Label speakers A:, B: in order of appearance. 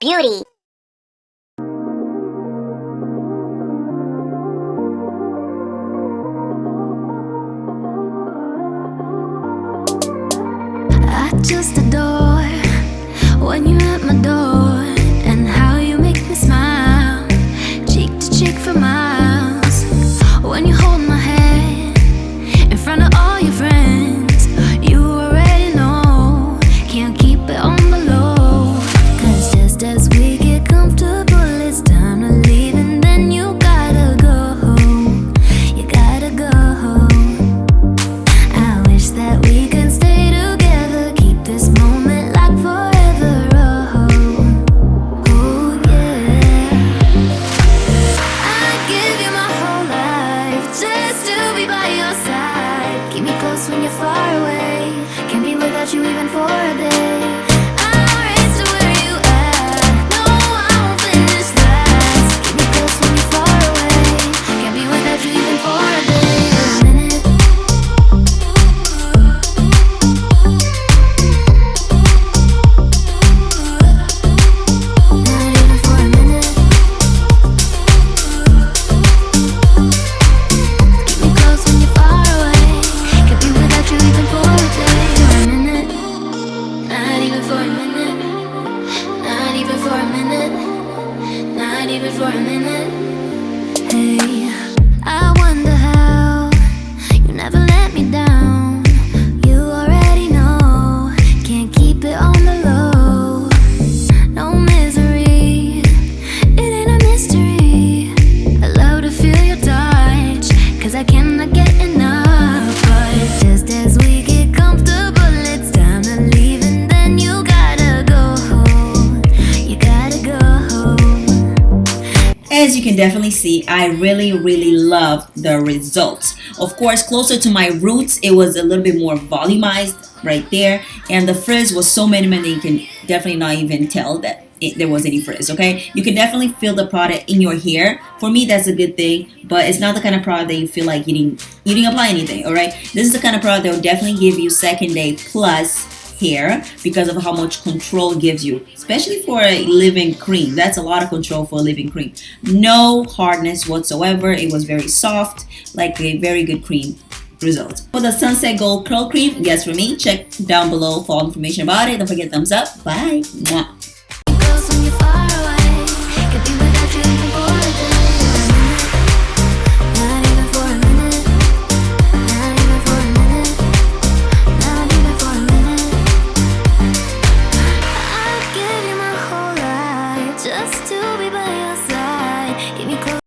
A: Beauty.
B: I just adore when you're at my door and how you make me smile, cheek to cheek for miles. When you hold my hand in front of all your friends, you already know, can't keep it on the low. 'Cause just as we get comfortable, it's time to leave, and then you gotta go, you gotta go. I wish that we could stay together, keep this moment like forever. Oh yeah. I'd give you my whole life just to be by your side. Keep me close when you're far away, can't be without you even for a day. I'll race to where you at, no I won't finish last. Keep me close when you're far away, can't be without you even for a day. A minute. Not even for a minute. Keep me close when you're far away, can't be without you even for a day. For a minute. Not even for a minute. Not even for a minute. Not even for a minute. Hey, I wonder how you never let me down. You already know, can't keep it on the low. No misery, it ain't a mystery. I love to feel your touch, 'cause I cannot get enough. But just as we get comfortable, it's time to leave, and then you gotta go, you gotta go.
C: As you can definitely see, I really love the results. Of course, closer to my roots, it was a little bit more volumized right there, and the frizz was so minimal that you can definitely not even tell that there was any frizz. Okay, you can definitely feel the product in your hair. For me, that's a good thing, but it's not the kind of product that you feel like you didn't apply anything. All right, this is the kind of product that will definitely give you second day plus hair because of how much control it gives you, especially for a leave-in cream. That's a lot of control for a leave-in cream. No hardness whatsoever. It was very soft, like a very good cream result. For the Sunset Gold Curl Cream, yes, for me, check down below for all information about it. Don't forget thumbs up. Bye. Mwah.
B: Close when you're far away, can't be without you even for a day. Not even for a minute. Not even for a minute. Not even for a minute. I'd give you my whole life just to be by your side.